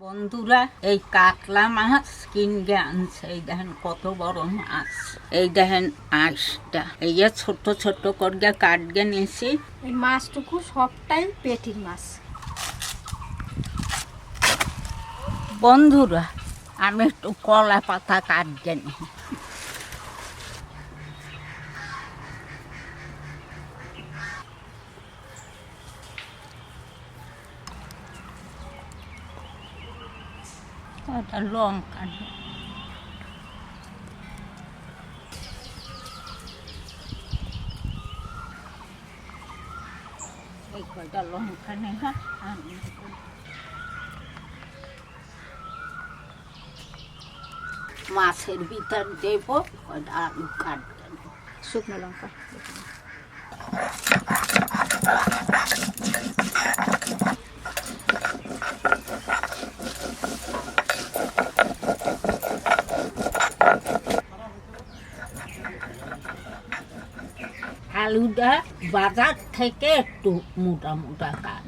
বন্ধুরা, এই কাতলা মাছ কিনবে আনছে। এই দেখেন কত বড় মাছ। এই দেখেন আঁশটা, এই যে ছোট ছোট করে কাটগে নিয়েছি। এই মাছটুকু সবটাই পেটির মাছ। বন্ধুরা, আমি একটু কলা পাতা কাটগে নি। লঙ্কা এই কয়টা লঙ্কা নেই। মাছের ভিতর দেব কয়টা আলু কাটবেন। শুকনো লঙ্কা আলুটা বাজার থেকে একটু মোটা মোটা কাট।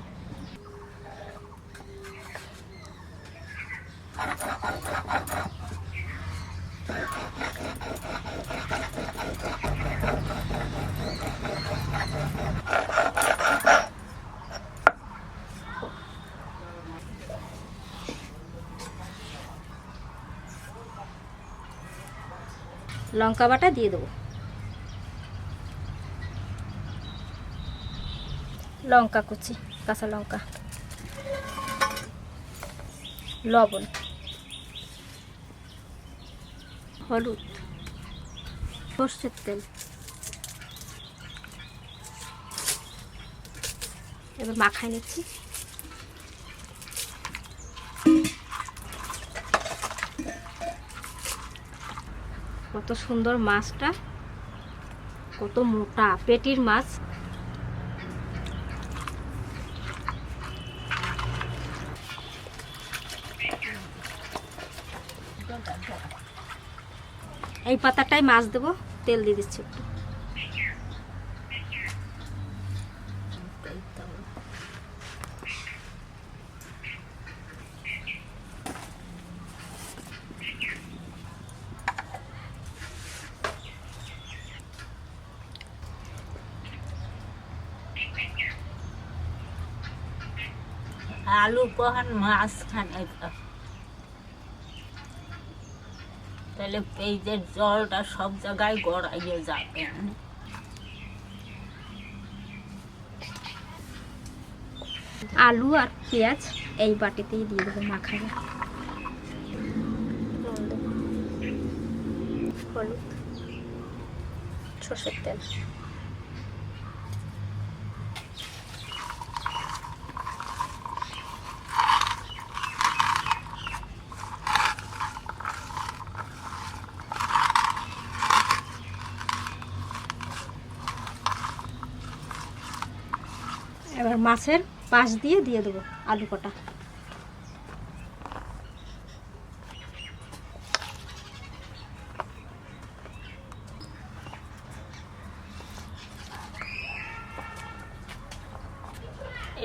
লঙ্কা বাটা দিয়ে দেবো, লঙ্কা কুচি, কাঁচা লঙ্কা, লবণ, হলুদ, সর্ষের তেল। এবার মাখায় নিচ্ছি। কত সুন্দর মাছটা, কত মোটা পেটির মাছ। এই পাতাটাই মাছ দেবো, তেল দিয়ে দিচ্ছি একটু। আলু কখন মাছ খানে, তাহলে পেঁয়াজের জলটা সব জায়গায় গড়াইয়ে যাবে। আলু আর পেঁয়াজ এই বাটিতেই দিয়ে দেবো মাখাবে। হলুদ, সর্ষের তেল, এবার মাছের পাশ দিয়ে দিয়ে দেবো আলু কটা।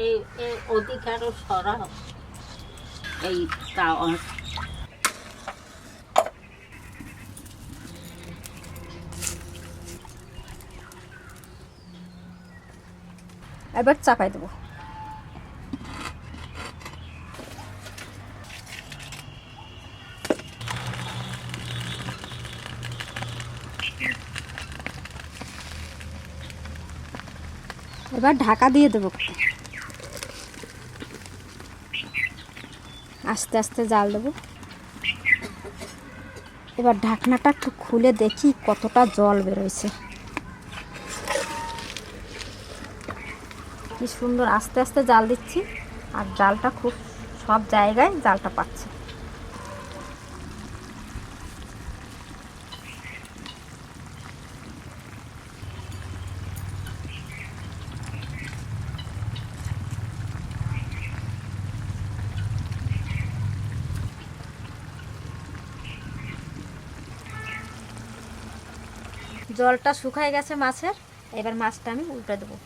এই ওদিকে আরো সরা এই তাওয়া। এবার চাপাই দেবো। এবার ঢাকা দিয়ে দেবো, আস্তে আস্তে জাল দেবো। এবার ঢাকনাটা একটু খুলে দেখি কতটা জল বেরোয়ছে। কি সুন্দর আস্তে আস্তে জাল দিচ্ছি, আর জালটা খুব সব জায়গায় জালটা পাচ্ছে। জলটা শুকায় গেছে মাছের। এবার মাছটা আমি উল্টে দেবো।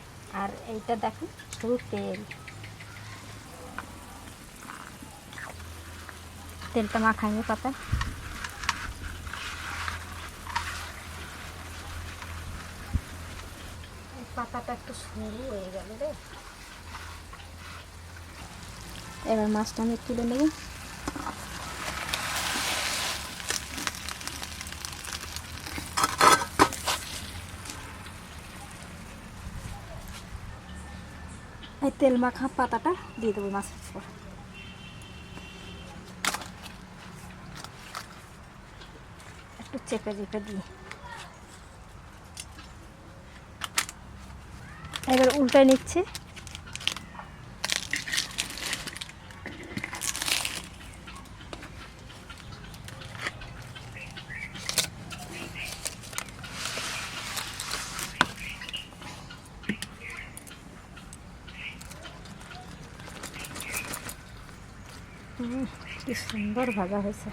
আর এইটা দেখুন শুধু তেল। তেলটা মাখাইনি পাতায়। পাতাটা একটু সরু হয়ে গেল রে। এবার মাছটা আমি তুলে নেব। এই তেল মাখা পাতাটা দিয়ে দেবো মাছের উপর। একটু চেপে চেপে দিই। এবার উল্টায় নিচ্ছি। কি সুন্দর ভাজা হয়েছে।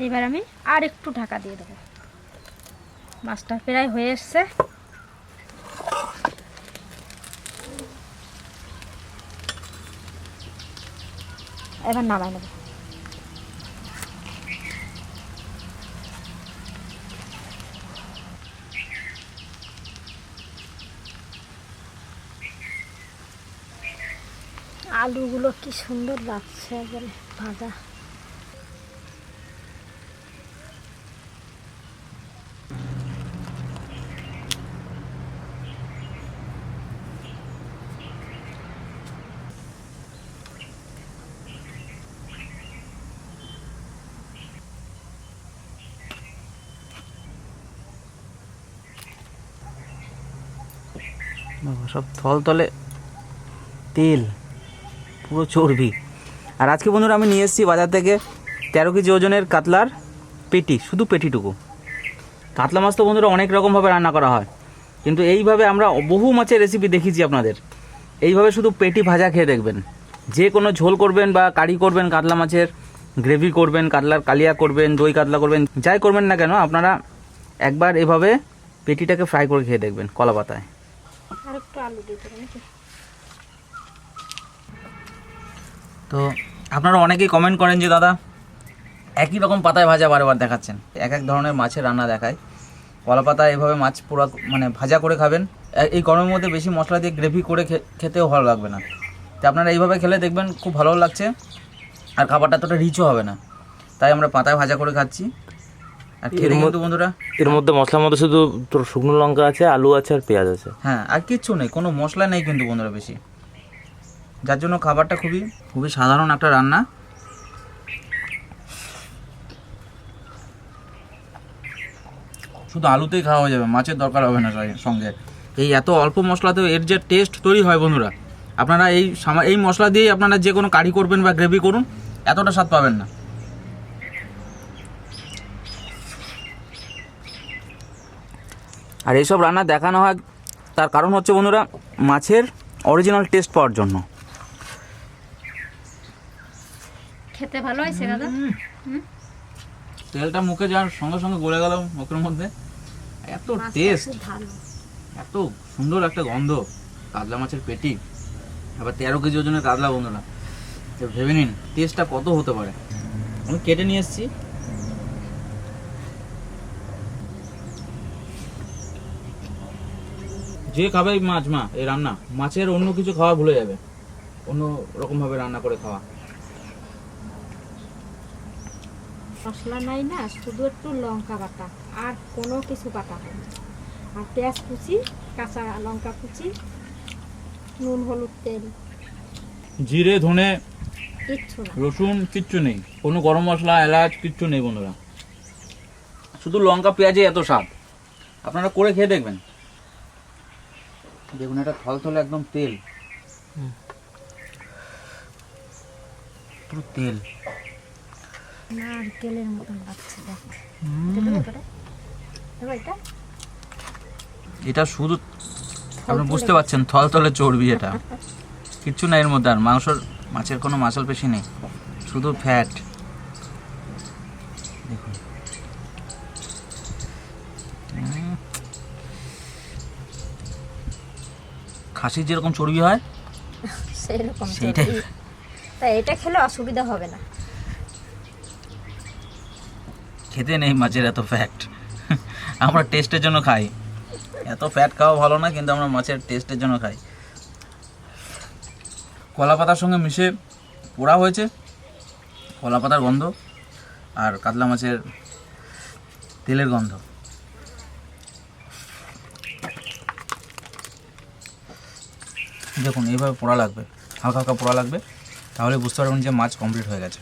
এইবার আমি আর একটু ঢাকা দিয়ে দেবো। মাছটা প্রায় হয়ে এসছে। এবার নামাই নেব। আলুগুলো কি সুন্দর লাগছে একবারে ভাজা। সব থলথলে তেল, পুরো চর্বি। আর আজকে বন্ধুরা আমি নিয়ে এসেছি বাজার থেকে 13 কেজি ওজনের কাতলার পেটি, শুধু পেটিটুকু। কাতলা মাছ তো বন্ধুরা অনেক রকমভাবে রান্না করা হয়, কিন্তু এইভাবে আমরা বহু মাছের রেসিপি দেখিয়েছি আপনাদের। এইভাবে শুধু পেটি ভাজা খেয়ে দেখবেন। যে কোনো ঝোল করবেন বা কারি করবেন, কাতলা মাছের গ্রেভি করবেন, কাতলার কালিয়া করবেন, দই কাতলা করবেন, যাই করবেন না কেন আপনারা একবার এভাবে পেটিটাকে ফ্রাই করে খেয়ে দেখবেন কলা পাতায়। আর একটু আলু দিয়ে দেবেন। তো আপনারা অনেকেই কমেন্ট করেন যে দাদা একই রকম পাতায় ভাজা বারবার দেখাচ্ছেন, এক এক ধরনের মাছের রান্না দেখায়। কলা পাতায় এভাবে মাছ পুরো মানে ভাজা করে খাবেন। এই গরমের মধ্যে বেশি মশলা দিয়ে গ্রেভি করে খেতেও ভালো লাগবে না। তো আপনারা এইভাবে খেলে দেখবেন খুব ভালো লাগছে, আর খাবারটা এতটা রিচও হবে না। তাই আমরা পাতায় ভাজা করে খাচ্ছি। আর খেতে কিন্তু বন্ধুরা এর মধ্যে মশলার মধ্যে শুধু তোর শুকনো লঙ্কা আছে, আলু আছে আর পেঁয়াজ আছে। হ্যাঁ, আর কিচ্ছু নেই, কোনো মশলা নেই কিন্তু বন্ধুরা বেশি, যার জন্য খাবারটা খুবই খুবই সাধারণ একটা রান্না। শুধু আলুতেই খাওয়া হয়ে যাবে, মাছের দরকার হবে না সঙ্গে। এই এত অল্প মশলাতেও এর যে টেস্ট তৈরি হয় বন্ধুরা, আপনারা এই মশলা দিয়েই আপনারা যে কোনো কারি করবেন বা গ্রেভি করুন, এতটা স্বাদ পাবেন না। আর এইসব রান্না দেখানো হয় তার কারণ হচ্ছে বন্ধুরা মাছের অরিজিনাল টেস্ট পাওয়ার জন্য। খেতে ভালো হয়েছে দাদা। তেলটা মুখে যাওয়ার সঙ্গে সঙ্গে গলে গেল মুখের মধ্যে, এত টেস্ট, এত সুন্দর একটা গন্ধ। কাতলা মাছের পেটি, আবার 13 কেজি ওজনের কাতলা বন্ধুরা, তো ভেবে নিন টেস্টটা কত হতে পারে। আমি কেটে নিয়ে এসেছি। যে খাবে মাছ এই রান্না, মাছের অন্য কিছু খাওয়া ভুলে যাবে, অন্য রকমভাবে রান্না করে খাওয়া। মশলা নাই না, শুধু একটু লঙ্কা বাটা, আর কোনো কিছু বাটা হয় না। আর পেঁয়াজ কুচি, কাঁচা লঙ্কা কুচি, নুন, হলুদ, তেল, জিরে, ধনে, কিচ্ছু না, রসুন কিচ্ছু নেই, কোনো গরম মশলা, এলাচ কিচ্ছু নেই বন্ধুরা, শুধু লঙ্কা পেঁয়াজে এত স্বাদ। আপনারা করে খেয়ে দেখবেন। দেখুন এটা থলথলে একদম তেল, পুরো তেল, নারকেলের মতন লাগছে। এটা শুধু আপনি বুঝতে পারছেন থলথলে চর্বি, এটা কিচ্ছু না এর মধ্যে। আর মাছের কোনো মাংসল পেশি নেই, শুধু ফ্যাট। দেখুন খাসির যেরকম চর্বি হয় সেরকম সেইটাই। চর্বি। তাই এটা খেলে অসুবিধা হবে না। খেতে নেই মাছের এত ফ্যাট, আমরা টেস্টের জন্য খাই। এত ফ্যাট খাওয়া ভালো না, কিন্তু আমরা মাছের টেস্টের জন্য খাই। কলা পাতার সঙ্গে মিশে পোড়া হয়েছে, কলা পাতার গন্ধ আর কাতলা মাছের তেলের গন্ধ। দেখুন এইভাবে পোড়া লাগবে, হালকা হালকা পোড়া লাগবে, তাহলে বুঝতে পারবেন যে মাছ কমপ্লিট হয়ে গেছে।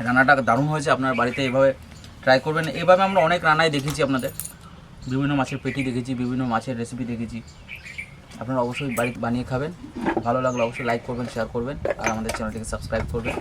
রান্নাটা দারুণ হয়েছে, আপনার বাড়িতে এইভাবে ট্রাই করবেন। এইভাবে আমরা অনেক রান্নাই দেখেছি আপনাদের, বিভিন্ন মাছের পেটি দেখেছি, বিভিন্ন মাছের রেসিপি দেখেছি। আপনারা অবশ্যই বাড়িতে বানিয়ে খাবেন। ভালো লাগলে অবশ্যই লাইক করবেন, শেয়ার করবেন আর আমাদের চ্যানেলটিকে সাবস্ক্রাইব করবেন।